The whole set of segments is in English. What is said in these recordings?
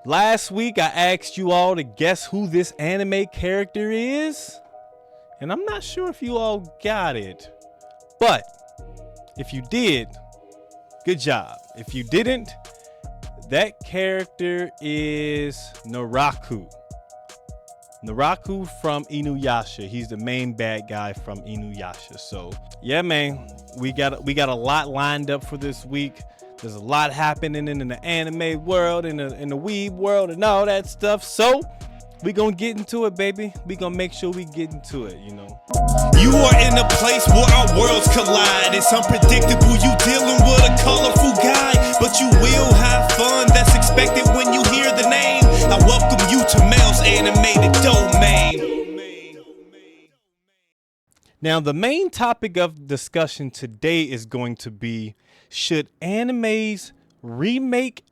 Last week, I asked you all to guess who this anime character is, and I'm not sure if you all got it. But if you did, good job. If you didn't, that character is Naraku. Naraku from Inuyasha. He's the main bad guy from Inuyasha. So yeah, man, we got a lot lined up for this week. There's a lot happening in the anime world, in the weeb world, and all that stuff. So we gonna get into it, baby. We gonna make sure we get into it, you know. You are in a place where our worlds collide. It's unpredictable, you dealing with a colorful guy, but you will have fun. That's expected when you hear the name. I welcome you to Mel's Animated Domain. Now, the main topic of discussion today is going to be, should animes remake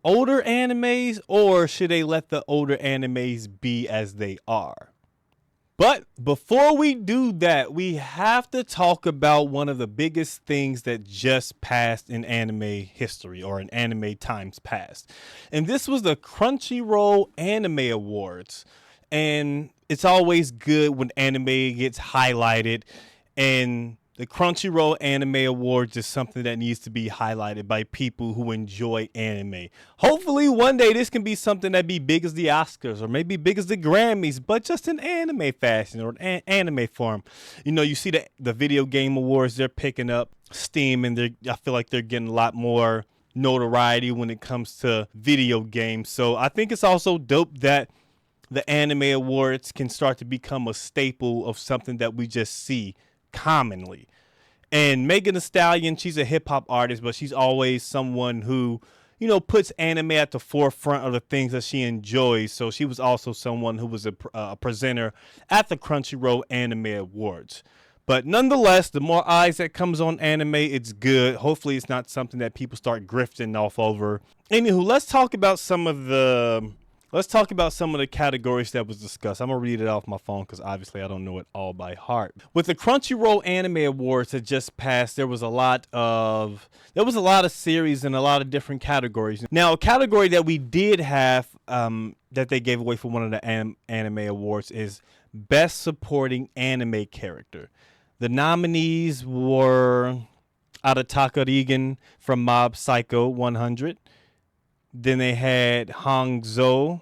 older animes, or should they let the older animes be as they are? But before we do that, we have to talk about one of the biggest things that just passed in anime history, or in anime times past. And this was the Crunchyroll Anime Awards. And it's always good when anime gets highlighted, and the Crunchyroll Anime Awards is something that needs to be highlighted by people who enjoy anime. Hopefully one day this can be something that be big as the Oscars, or maybe big as the Grammys, but just in anime fashion, or anime form. You know, you see the video game awards, they're picking up steam, and I feel like they're getting a lot more notoriety when it comes to video games. So I think it's also dope that the anime awards can start to become a staple of something that we just see commonly. And Megan Thee Stallion, she's a hip-hop artist, but she's always someone who, you know, puts anime at the forefront of the things that she enjoys. So she was also someone who was a presenter at the Crunchyroll Anime Awards. But nonetheless, the more eyes that comes on anime, it's good. Hopefully it's not something that people start grifting off over. Anywho, let's talk about some of the categories that was discussed. I'm going to read it off my phone because obviously I don't know it all by heart. With the Crunchyroll Anime Awards that just passed, there was a lot of series and a lot of different categories. Now, a category that we did have that they gave away for one of the anime awards is Best Supporting Anime Character. The nominees were Arataka Reigen from Mob Psycho 100. Then they had Hangzhou,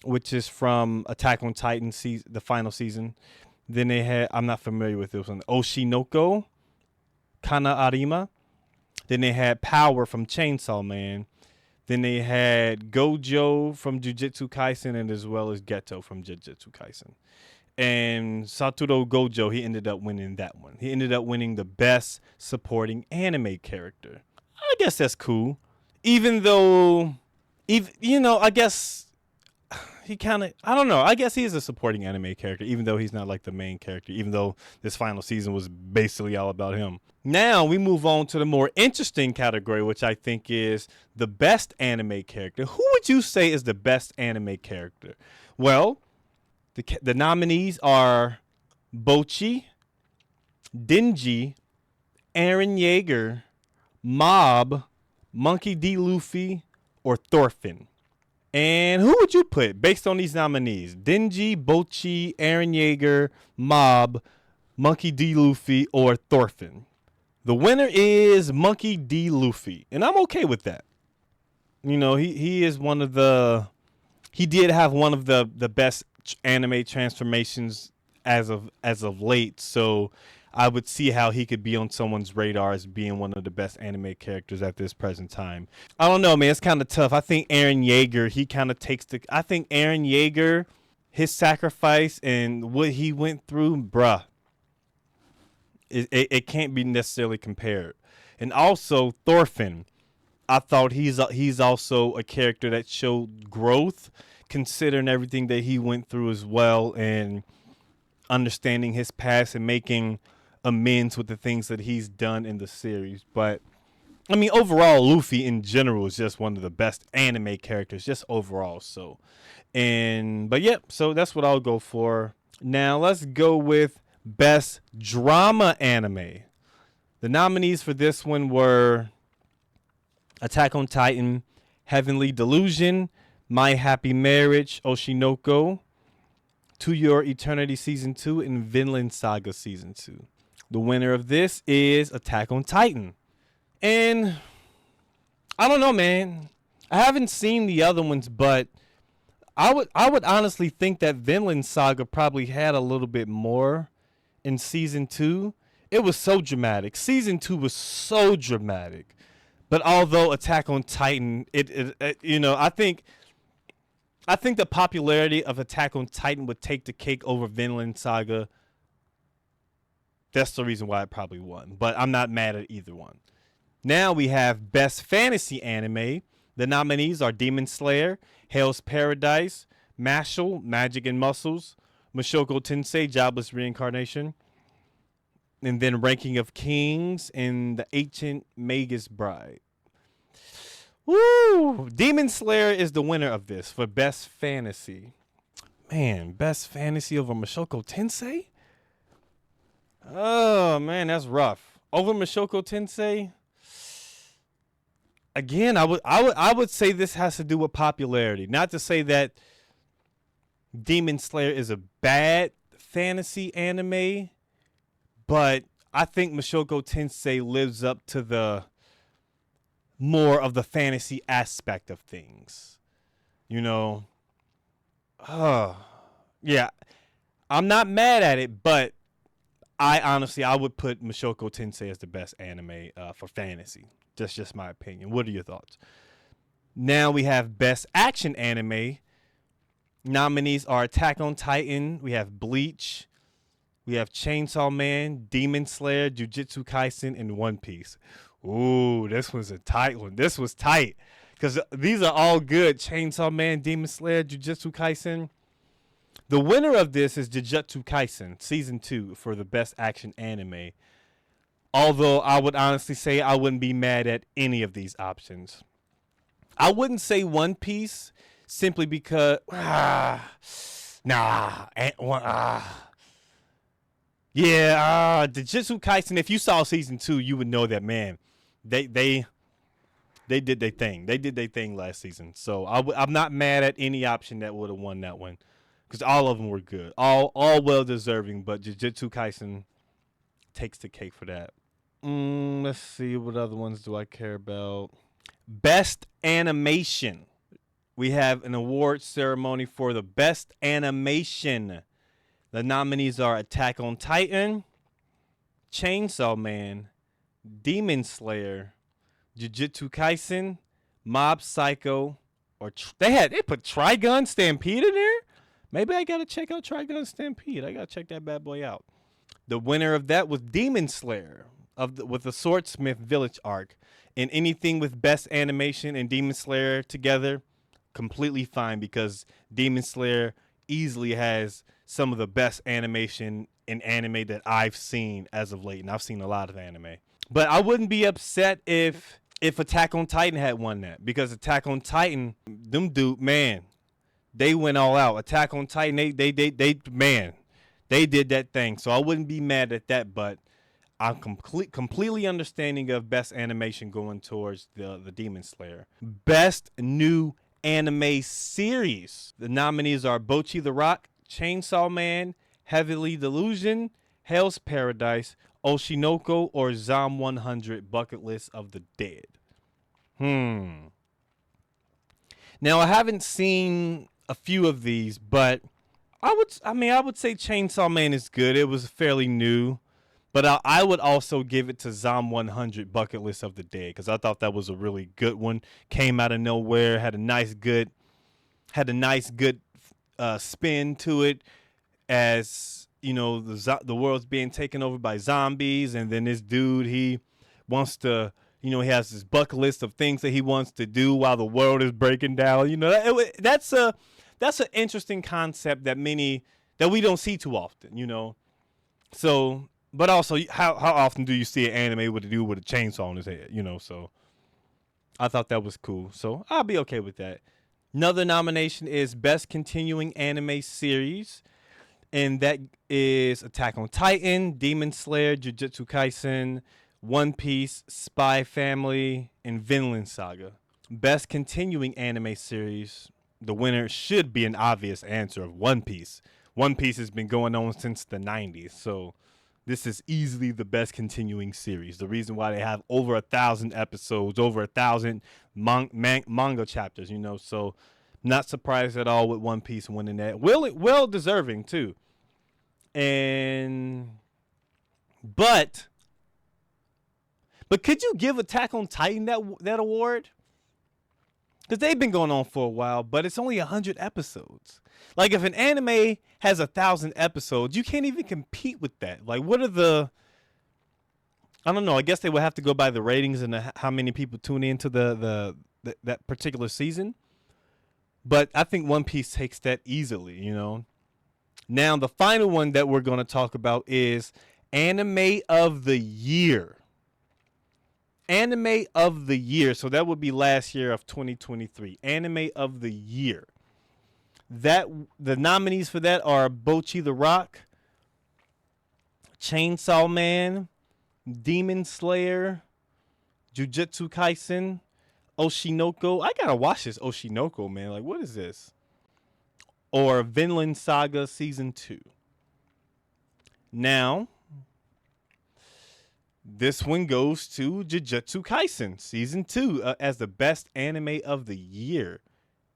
which is from Attack on Titan, the final season. Then they had, I'm not familiar with this one, Oshinoko, Kana Arima. Then they had Power from Chainsaw Man. Then they had Gojo from Jujutsu Kaisen, and as well as Geto from Jujutsu Kaisen. And Satoru Gojo, he ended up winning that one. He ended up winning the Best Supporting Anime Character. I guess that's cool. Even though, you know, I guess he kind of, I don't know. I guess he is a supporting anime character, even though he's not like the main character, even though this final season was basically all about him. Now we move on to the more interesting category, which I think is the best anime character. Who would you say is the best anime character? Well, the nominees are Bocchi, Denji, Eren Yeager, Mob, Monkey D. Luffy, or Thorfinn. And who would you put based on these nominees? Denji, Bocchi, Eren Yeager, Mob, Monkey D. Luffy, or Thorfinn? The winner is Monkey D. Luffy, and I'm okay with that. You know, he is one of the, he did have one of the best anime transformations as of late, so I would see how he could be on someone's radar as being one of the best anime characters at this present time. I don't know, man. It's kind of tough. I think Eren Yeager, he kind of takes the... I think Eren Yeager, his sacrifice and what he went through, bruh, it can't be necessarily compared. And also, Thorfinn, I thought he's also a character that showed growth, considering everything that he went through as well, and understanding his past and making amends with the things that he's done in the series. But I mean, overall, Luffy in general is just one of the best anime characters, just overall. So, but yep, so that's what I'll go for. Now let's go with best drama anime. The nominees for this one were Attack on Titan, Heavenly Delusion, My Happy Marriage, Oshinoko, To Your Eternity Season 2, and Vinland Saga Season 2. The winner of this is Attack on Titan. And I don't know, man. I haven't seen the other ones, but I would honestly think that Vinland Saga probably had a little bit more in season 2. It was so dramatic. Season 2 was so dramatic. But although Attack on Titan, I think the popularity of Attack on Titan would take the cake over Vinland Saga. That's the reason why it probably won. But I'm not mad at either one. Now we have Best Fantasy Anime. The nominees are Demon Slayer, Hell's Paradise, Mashal, Magic and Muscles, Mushoku Tensei, Jobless Reincarnation, and then Ranking of Kings and The Ancient Magus Bride. Woo! Demon Slayer is the winner of this for Best Fantasy. Man, Best Fantasy over Mushoku Tensei? Oh, man, that's rough. Over Mushoku Tensei? Again, I would say this has to do with popularity. Not to say that Demon Slayer is a bad fantasy anime, but I think Mushoku Tensei lives up to the more of the fantasy aspect of things. Yeah, I'm not mad at it, but I would put Mushoku Tensei as the best anime for fantasy. That's just my opinion. What are your thoughts? Now we have Best Action Anime. Nominees are Attack on Titan. We have Bleach. We have Chainsaw Man, Demon Slayer, Jujutsu Kaisen, and One Piece. Ooh, this was a tight one. This was tight because these are all good. Chainsaw Man, Demon Slayer, Jujutsu Kaisen. The winner of this is Jujutsu Kaisen Season 2 for the Best Action Anime. Although I would honestly say I wouldn't be mad at any of these options. I wouldn't say One Piece simply because Jujutsu Kaisen. If you saw Season 2, you would know that, man. They did their thing. They did their thing last season. So I'm not mad at any option that would have won that one because all of them were good, all well deserving. But Jujutsu Kaisen takes the cake for that. Let's see, what other ones do I care about? Best Animation. We have an award ceremony for the Best Animation. The nominees are Attack on Titan, Chainsaw Man, Demon Slayer, Jujutsu Kaisen, Mob Psycho, or they put Trigun Stampede in there? Maybe I gotta check out Trigun Stampede. I gotta check that bad boy out. The winner of that was Demon Slayer with the Swordsmith Village arc. And anything with Best Animation and Demon Slayer together, completely fine because Demon Slayer easily has some of the best animation in anime that I've seen as of late. And I've seen a lot of anime. But I wouldn't be upset if Attack on Titan had won that because Attack on Titan, man, they went all out. Attack on Titan, they did that thing. So I wouldn't be mad at that, but I'm completely understanding of Best Animation going towards the Demon Slayer. Best New Anime Series. The nominees are Bocchi the Rock, Chainsaw Man, Heavenly Delusion, Hell's Paradise, Oshinoko, or Zom 100 Bucket List of the Dead. Now, I haven't seen a few of these, but I would say Chainsaw Man is good. It was fairly new. But I would also give it to Zom 100 Bucket List of the Dead because I thought that was a really good one. Came out of nowhere, had a nice good spin to it, as you know the world's being taken over by zombies, and then this dude he wants to, he has this bucket list of things that he wants to do while the world is breaking down. That's an interesting concept that we don't see too often. So. But also, how often do you see an anime with a dude with a chainsaw on his head? So I thought that was cool. So I'll be okay with that. Another nomination is Best Continuing Anime Series, and that is Attack on Titan, Demon Slayer, Jujutsu Kaisen, One Piece, Spy Family, and Vinland Saga. Best continuing anime series, the winner should be an obvious answer of One Piece. One Piece has been going on since the 90s, so this is easily the best continuing series. The reason why they have over 1,000 episodes, over 1,000 manga chapters, so not surprised at all with One Piece winning that. Well deserving too. But could you give Attack on Titan that award? Because they've been going on for a while, but it's only 100 episodes. Like, if an anime has 1,000 episodes, you can't even compete with that. Like, what are I don't know. I guess they would have to go by the ratings and how many people tune into that particular season. But I think One Piece takes that easily, Now, the final one that we're going to talk about is Anime of the Year. Anime of the Year. So that would be last year of 2023. Anime of the Year. The nominees for that are Bocchi the Rock, Chainsaw Man, Demon Slayer, Jujutsu Kaisen, Oshinoko. I gotta watch this Oshinoko, man. Like, what is this? Or Vinland Saga Season 2. Now, this one goes to Jujutsu Kaisen Season 2 as the best anime of the year.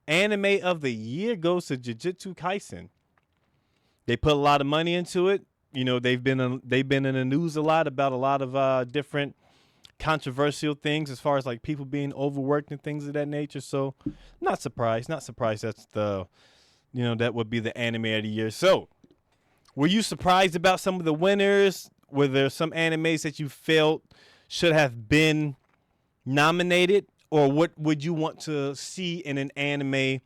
Anime of the year goes to Jujutsu Kaisen. They put a lot of money into it. They've been in the news a lot about a lot of different controversial things as far as like people being overworked and things of that nature. So, not surprised. Not surprised. That's that would be the anime of the year. So, were you surprised about some of the winners? Were there some animes that you felt should have been nominated? Or what would you want to see in an anime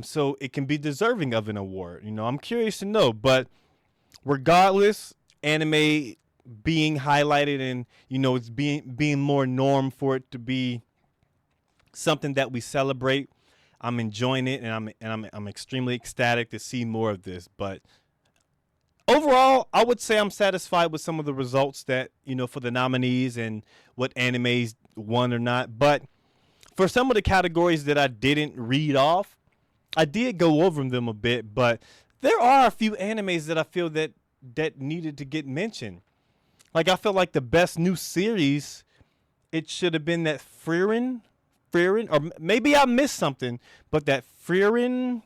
so it can be deserving of an award? I'm curious to know. But regardless, anime being highlighted and, it's being more norm for it to be something that we celebrate. I'm enjoying it, and I'm extremely ecstatic to see more of this. But overall, I would say I'm satisfied with some of the results that, for the nominees and what animes won or not. But for some of the categories that I didn't read off, I did go over them a bit. But there are a few animes that I feel that needed to get mentioned. Like, I feel like the best new series, it should have been that Frieren, or maybe I missed something, but that Frieren,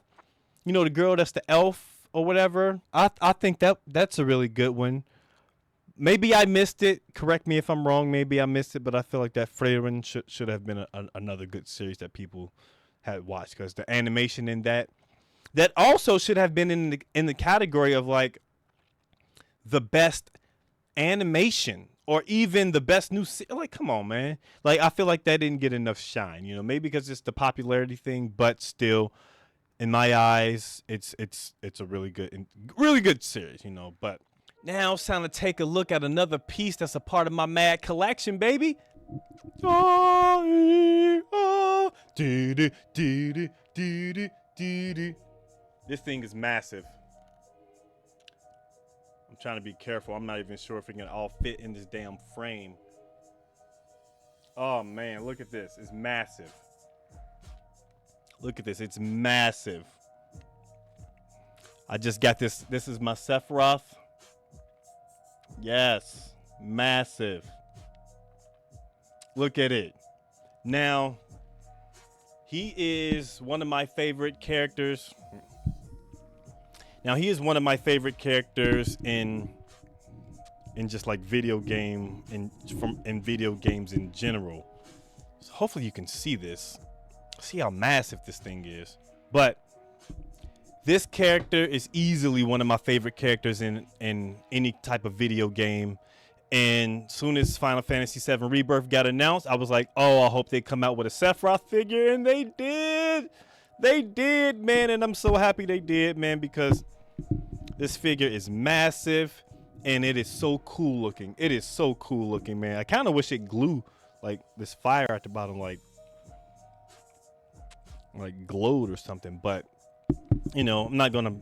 the girl that's the elf or whatever, I think that's a really good one. Maybe I missed it. Correct me if I'm wrong. Maybe I missed it, but I feel like that Frieren should have been another good series that people had watched, because the animation in that also should have been in the category of like the best animation or even the best new like, come on, man. Like, I feel like that didn't get enough shine, maybe because it's the popularity thing, but still, in my eyes, it's a really good series, But now it's time to take a look at another piece that's a part of my mad collection, baby. This thing is massive. I'm trying to be careful. I'm not even sure if it can all fit in this damn frame. Oh, man, look at this. It's massive. Look at this. It's massive. I just got this. This is my Sephiroth. Yes. Massive. Look at it. Now, he is one of my favorite characters. He is one of my favorite characters in just like video game in video games in general. So hopefully you can see this. See how massive this thing is. But this character is easily one of my favorite characters in any type of video game. And soon as Final Fantasy VII Rebirth got announced, I was like, oh, I hope they come out with a Sephiroth figure. And they did. They did, man. And I'm so happy they did, man, because this figure is massive and it is so cool looking. It is so cool looking, man. I kind of wish it glue like this fire at the bottom, like glowed or something. But, I'm not going to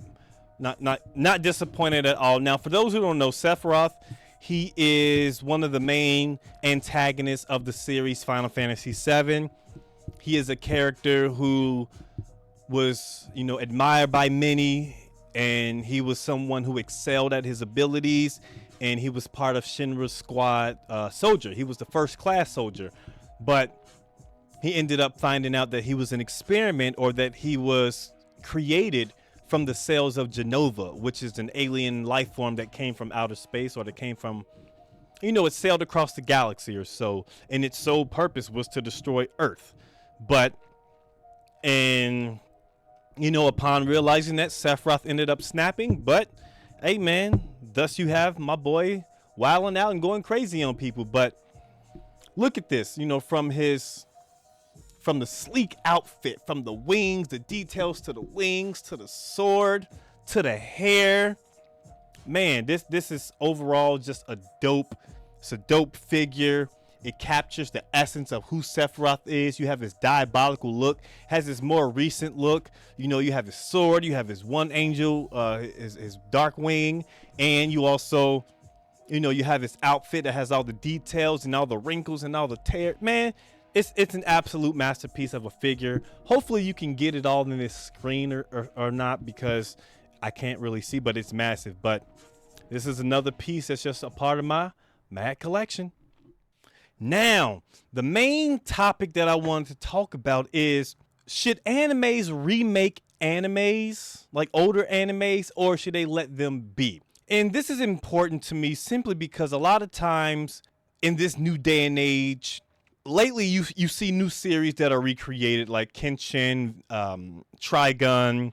not disappointed at all. Now, for those who don't know, Sephiroth, he is one of the main antagonists of the series Final Fantasy VII. He is a character who was, admired by many, and he was someone who excelled at his abilities, and he was part of Shinra's squad soldier. He was the first class soldier, but he ended up finding out that he was an experiment, or that he was created from the cells of Genova, which is an alien life form that came from outer space, or that came from, it sailed across the galaxy or so, and its sole purpose was to destroy Earth. But, and upon realizing that, Sephiroth ended up snapping. But hey, man, thus you have my boy wilding out and going crazy on people. But look at this, from the sleek outfit, from the wings, the details to the wings, to the sword, to the hair. Man, this is overall just it's a dope figure. It captures the essence of who Sephiroth is. You have his diabolical look, has his more recent look. You have his sword, you have his one angel, his dark wing, and you also, you have his outfit that has all the details and all the wrinkles and all the tear. Man, it's an absolute masterpiece of a figure. Hopefully you can get it all in this screen or not, because I can't really see, but it's massive. But this is another piece that's just a part of my mad collection. Now, the main topic that I wanted to talk about is, should animes remake animes, like older animes, or should they let them be? And this is important to me simply because a lot of times in this new day and age, lately you see new series that are recreated, like Kenshin, Trigun.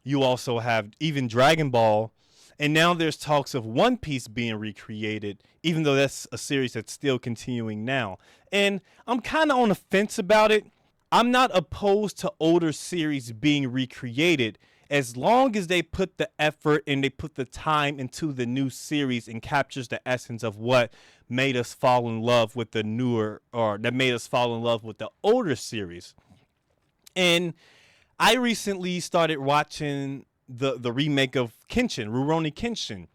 You also have even Dragon Ball. And now there's talks of One Piece being recreated, even though that's a series that's still continuing now. And I'm kind of on the fence about it. I'm not opposed to older series being recreated, as long as they put the effort and they put the time into the new series and captures the essence of what made us fall in love with the newer, or that made us fall in love with the older series. And I recently started watching the remake of Kenshin, Rurouni Kenshin,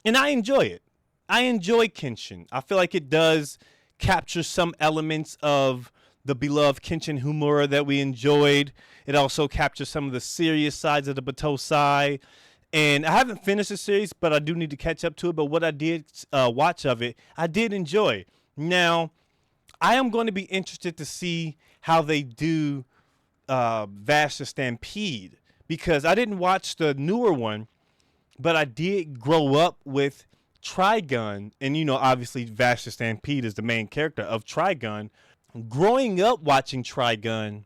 and I enjoy it. I enjoy Kenshin. I feel like it does capture some elements of the beloved Kenshin humor that we enjoyed. It also captures some of the serious sides of the Batosai. And I haven't finished the series, but I do need to catch up to it. But what I did watch of it, I did enjoy. Now, I am going to be interested to see how they do Vash the Stampede, because I didn't watch the newer one, but I did grow up with Trigun. And, obviously Vash the Stampede is the main character of Trigun. Growing up watching Trigun,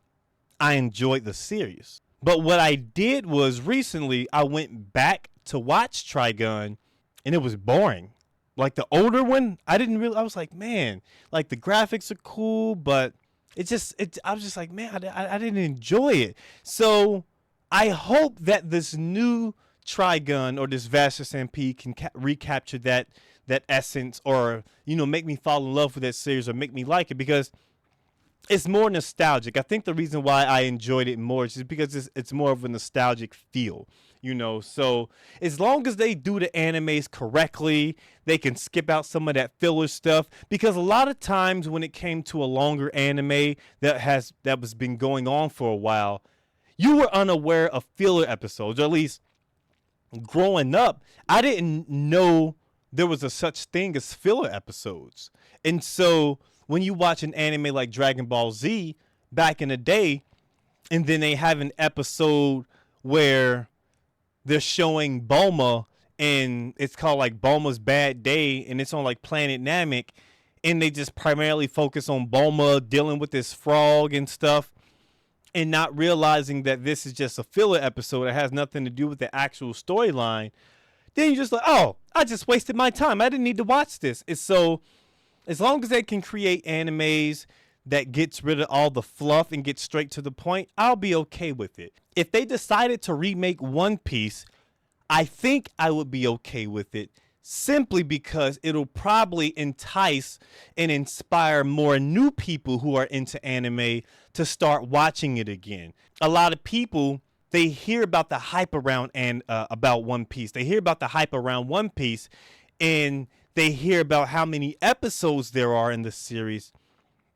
I enjoyed the series. But what I did was recently I went back to watch Trigun, and it was boring. Like the older one, I was like, man, like the graphics are cool, but I was just like, man, I didn't enjoy it. So I hope that this new Trigun, or this Vash the Stampede, can recapture that essence, or make me fall in love with that series, or make me like it, because it's more nostalgic. I think the reason why I enjoyed it more is just because it's more of a nostalgic feel, So as long as they do the animes correctly, they can skip out some of that filler stuff. Because a lot of times when it came to a longer anime that was been going on for a while, you were unaware of filler episodes. Or at least growing up, I didn't know there was a such thing as filler episodes. And so when you watch an anime like Dragon Ball Z back in the day, and then they have an episode where they're showing Bulma, and it's called like Bulma's Bad Day, and it's on like Planet Namek, and they just primarily focus on Bulma dealing with this frog and stuff, and not realizing that this is just a filler episode that has nothing to do with the actual storyline, then you're just like, oh, I just wasted my time. I didn't need to watch this. And so as long as they can create animes that gets rid of all the fluff and gets straight to the point, I'll be okay with it. If they decided to remake One Piece, I think I would be okay with it, simply because it'll probably entice and inspire more new people who are into anime to start watching it again. A lot of people, they hear about the hype around about One Piece. They hear about the hype around One Piece, and they hear about how many episodes there are in the series,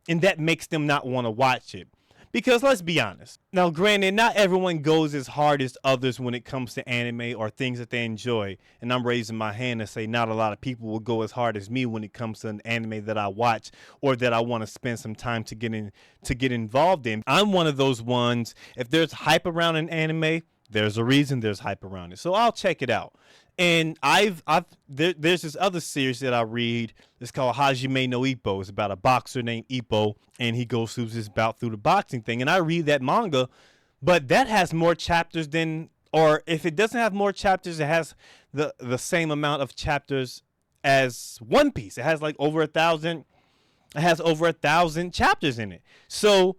and that makes them not want to watch it. Because let's be honest. Now, granted, not everyone goes as hard as others when it comes to anime or things that they enjoy. And I'm raising my hand to say not a lot of people will go as hard as me when it comes to an anime that I watch or that I want to spend some time to get involved in. I'm one of those ones. If there's hype around an anime, there's a reason there's hype around it. So I'll check it out. And there's this other series that I read. It's called Hajime no Ippo. It's about a boxer named Ippo, and he goes through his bout through the boxing thing. And I read that manga, but that has more chapters than, or if it doesn't have more chapters, it has the same amount of chapters as One Piece. It has like over 1,000. It has over 1,000 chapters in it. So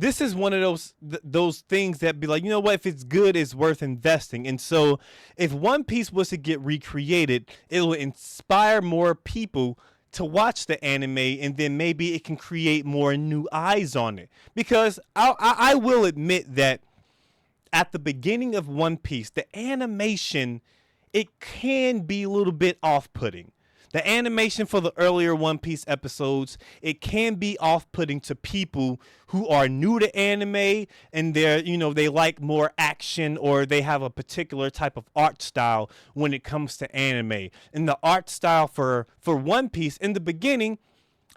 this is one of those things that be like, you know what, if it's good, it's worth investing. And so if One Piece was to get recreated, it will inspire more people to watch the anime, and then maybe it can create more new eyes on it. Because I will admit that at the beginning of One Piece, the animation, it can be a little bit off-putting. The animation for the earlier One Piece episodes, it can be off-putting to people who are new to anime and they like more action, or they have a particular type of art style when it comes to anime. And the art style for One Piece in the beginning,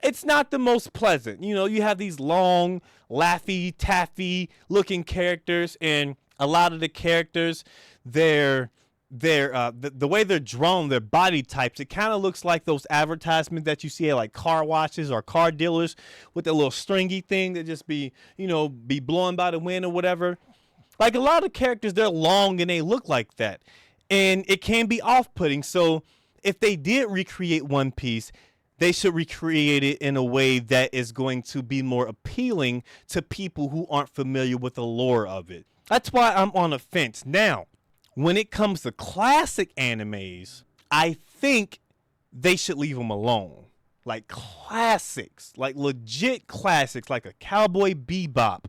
it's not the most pleasant. You have these long, laffy, taffy looking characters, and a lot of the characters, the way they're drawn, their body types, it kind of looks like those advertisements that you see at like car washes or car dealers with the little stringy thing that just be blowing by the wind or whatever. Like a lot of characters, they're long and they look like that, and it can be off-putting. So if they did recreate One Piece, they should recreate it in a way that is going to be more appealing to people who aren't familiar with the lore of it. That's why I'm on the fence. Now, when it comes to classic animes, I think they should leave them alone. Like classics, like legit classics, like a Cowboy Bebop,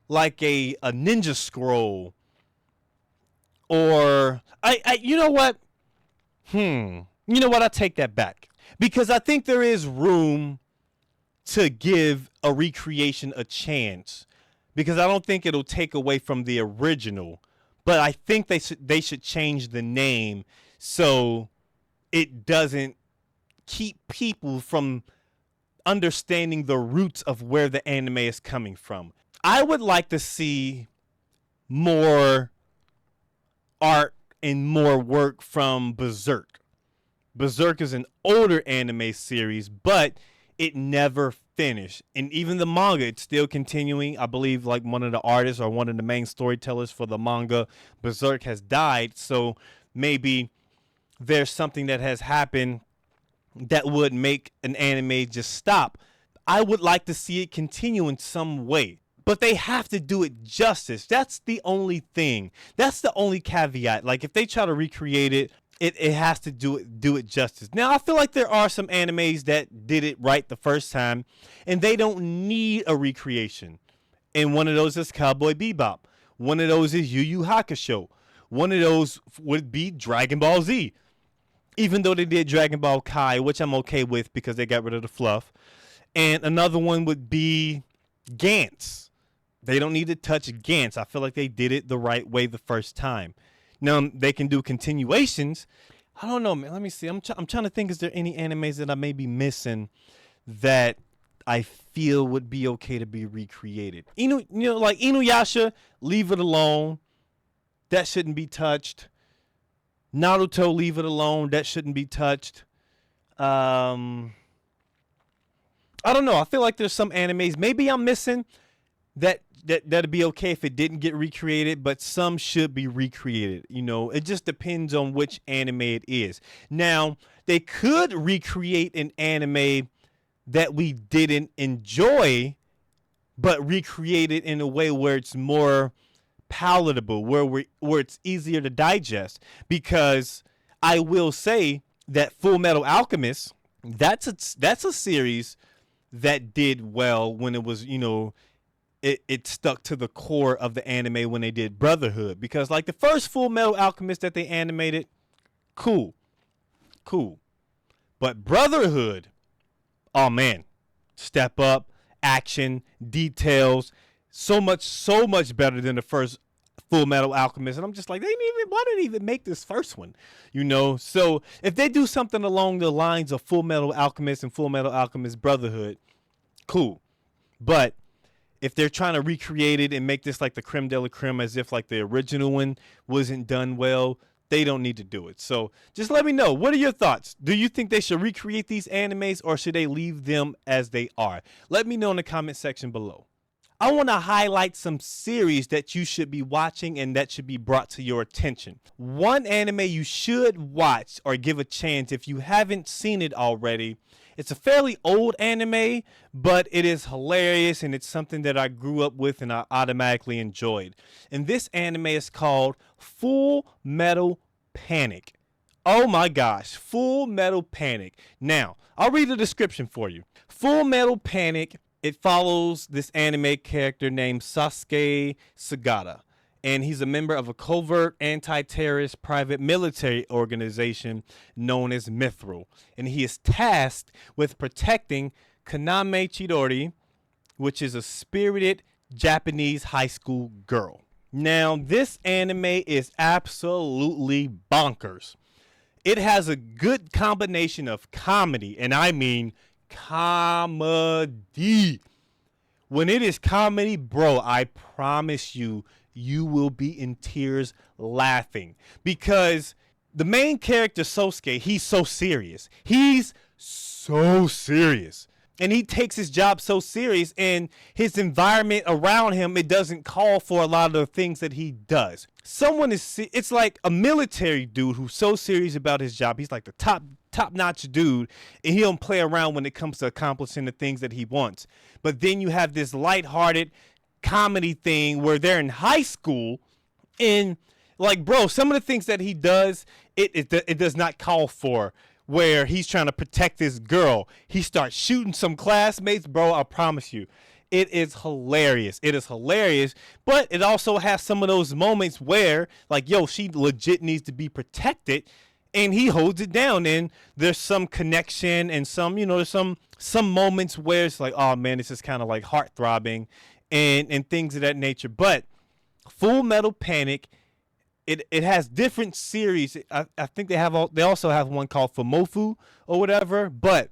like a Ninja Scroll, or you know what? I take that back, because I think there is room to give a recreation a chance, because I don't think it'll take away from the original. But I think they should change the name so it doesn't keep people from understanding the roots of where the anime is coming from. I would like to see more art and more work from Berserk. Berserk is an older anime series, but it never finished. And even the manga, it's still continuing. I believe like one of the artists or one of the main storytellers for the manga, Berserk, has died. So maybe there's something that has happened that would make an anime just stop. I would like to see it continue in some way, but they have to do it justice. That's the only thing. That's the only caveat. Like if they try to recreate it, it has to do it justice. Now, I feel like there are some animes that did it right the first time, and they don't need a recreation. And one of those is Cowboy Bebop. One of those is Yu Yu Hakusho. One of those would be Dragon Ball Z. Even though they did Dragon Ball Kai, which I'm okay with because they got rid of the fluff. And another one would be Gantz. They don't need to touch Gantz. I feel like they did it the right way the first time. Now, they can do continuations. I don't know, man. Let me see. I'm trying to think, is there any animes that I may be missing that I feel would be okay to be recreated? Like Inuyasha, leave it alone. That shouldn't be touched. Naruto, leave it alone. That shouldn't be touched. I don't know. I feel like there's some animes maybe I'm missing that'd be okay if it didn't get recreated, but some should be recreated. It just depends on which anime it is. Now, they could recreate an anime that we didn't enjoy, but recreate it in a way where it's more palatable, where it's easier to digest. Because I will say that Full Metal Alchemist, that's a series that did well when it was, it stuck to the core of the anime when they did Brotherhood. Because like the first Full Metal Alchemist that they animated, cool. But Brotherhood, oh man, step up. action, details, so much better than the first Full Metal Alchemist. And I'm just like, why did they even make this first one? So if they do something along the lines of Full Metal Alchemist and Full Metal Alchemist Brotherhood, cool. But if they're trying to recreate it and make this like the creme de la creme, as if like the original one wasn't done well, they don't need to do it. So just let me know. What are your thoughts? Do you think they should recreate these animes, or should they leave them as they are? Let me know in the comment section below. I want to highlight some series that you should be watching and that should be brought to your attention. One anime you should watch or give a chance if you haven't seen it already. It's a fairly old anime, but it is hilarious, and it's something that I grew up with and I automatically enjoyed. And this anime is called Full Metal Panic. Oh my gosh, Full Metal Panic. Now, I'll read the description for you. Full Metal Panic, it follows this anime character named Sasuke Sagata, and he's a member of a covert anti-terrorist private military organization known as Mithril, and he is tasked with protecting Kaname Chidori, which is a spirited Japanese high school girl. Now, this anime is absolutely bonkers. It has a good combination of comedy, and I mean comedy. When it is comedy, bro, I promise you, you will be in tears laughing, because the main character Sosuke, he's so serious. He's so serious. And he takes his job so serious, and his environment around him, it doesn't call for a lot of the things that he does. It's like a military dude who's so serious about his job. He's like the top-notch dude, and he don't play around when it comes to accomplishing the things that he wants. But then you have this lighthearted comedy thing where they're in high school, and like, bro, some of the things that he does, it does not call for. Where he's trying to protect this girl, he starts shooting some classmates, bro. I promise you, it is hilarious. It is hilarious, but it also has some of those moments where, like, yo, she legit needs to be protected, and he holds it down. And there's some connection, and there's some moments where it's like, oh man, this is kind of like heart throbbing, and things of that nature. But Full Metal Panic, It has different series. I think they also have one called Fumofu or whatever. But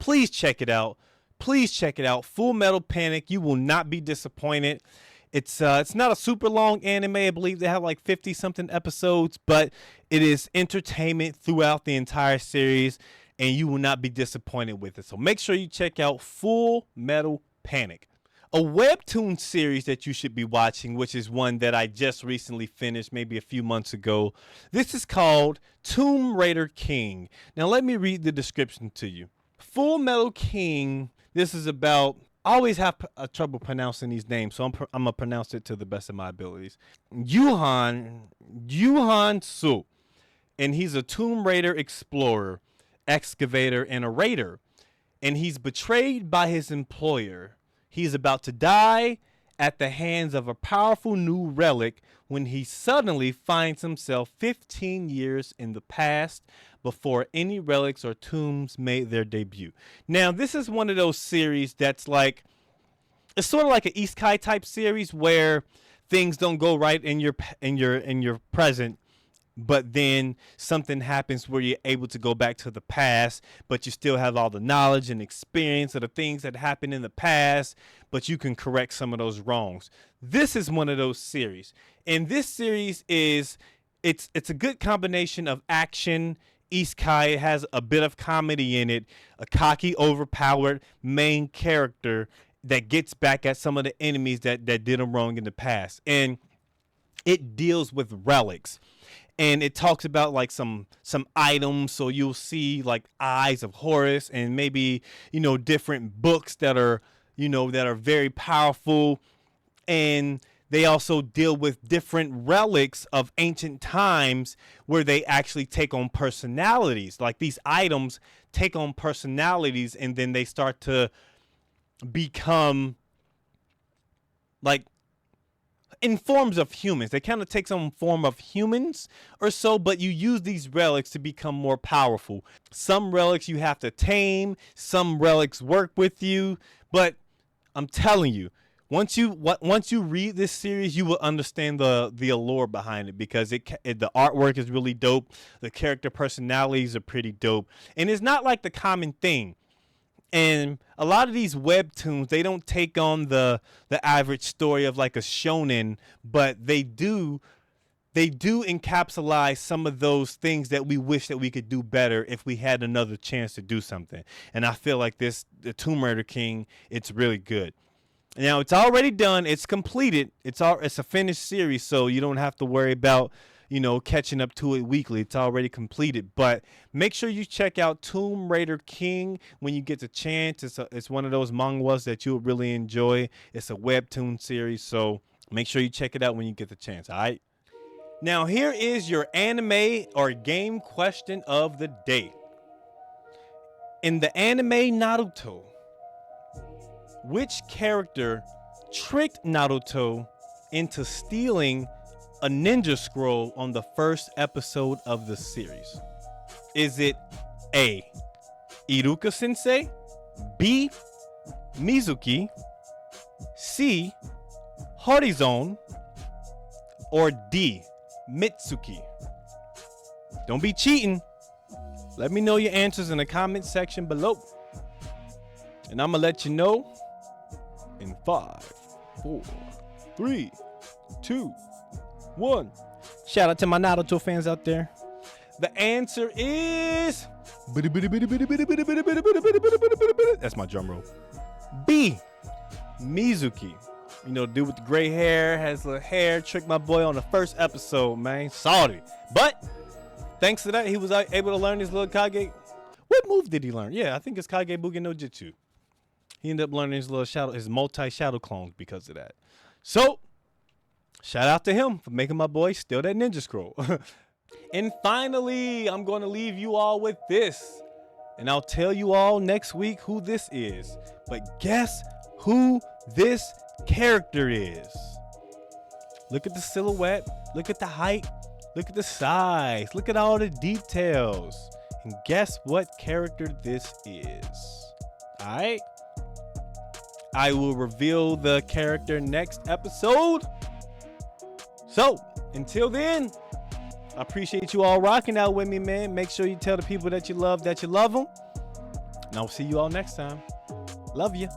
please check it out. Please check it out. Full Metal Panic. You will not be disappointed. It's not a super long anime. I believe they have like 50 something episodes, but it is entertainment throughout the entire series, and you will not be disappointed with it. So make sure you check out Full Metal Panic. A webtoon series that you should be watching, which is one that I just recently finished maybe a few months ago. This is called Tomb Raider King. Now let me read the description to you. Full Metal King, this is about, I always have trouble pronouncing these names, so I'm going to pronounce it to the best of my abilities. Yuhan Su, and he's a Tomb Raider explorer, excavator, and a raider, and he's betrayed by his employer. He's about to die at the hands of a powerful new relic when he suddenly finds himself 15 years in the past before any relics or tombs made their debut. Now, this is one of those series that's like, it's sort of like an Isekai type series where things don't go right in your present, but then something happens where you're able to go back to the past, but you still have all the knowledge and experience of the things that happened in the past, but you can correct some of those wrongs. This is one of those series. And this series it's a good combination of action, isekai. It has a bit of comedy in it, a cocky, overpowered main character that gets back at some of the enemies that did him wrong in the past. And it deals with relics. And it talks about like some items, so you'll see like Eyes of Horus and maybe, different books that are very powerful. And they also deal with different relics of ancient times where they actually take on personalities. Like these items take on personalities, and then they start to become like in forms of humans. They kind of take some form of humans or so, but you use these relics to become more powerful. Some relics you have to tame, some relics work with you, but I'm telling you, once you read this series, you will understand the allure behind it, because the artwork is really dope. The character personalities are pretty dope, and it's not like the common thing. And a lot of these webtoons, they don't take on the average story of like a shonen, but they do encapsulate some of those things that we wish that we could do better if we had another chance to do something. And I feel like the Tomb Raider King, it's really good. Now it's already done. It's completed. It's a finished series, so you don't have to worry about catching up to it weekly. It's already completed. But make sure you check out Tomb Raider King when you get the chance. It's one of those mangas that you'll really enjoy. It's a webtoon series, so make sure you check it out when you get the chance. All right. Now here is your anime or game question of the day. In the anime Naruto, which character tricked Naruto into stealing a ninja scroll on the first episode of the series? Is it A, Iruka Sensei, B, Mizuki, C, Horizon, or D, Mitsuki? Don't be cheating. Let me know your answers in the comment section below. And I'm going to let you know in 5, 4, 3, 2, 1. Shout out to my Naruto fans out there. The answer is... That's my drum roll. B, Mizuki. Dude with the gray hair, has little hair, tricked my boy on the first episode, man. Salty. But thanks to that, he was able to learn his little Kage. What move did he learn? Yeah, I think it's Kage Bugen no Jutsu. He ended up learning his multi-shadow clones because of that. So, shout out to him for making my boy steal that ninja scroll. And finally, I'm going to leave you all with this. And I'll tell you all next week who this is. But guess who this character is? Look at the silhouette. Look at the height. Look at the size. Look at all the details. And guess what character this is? All right. I will reveal the character next episode. So, until then, I appreciate you all rocking out with me, man. Make sure you tell the people that you love them. And I'll see you all next time. Love you.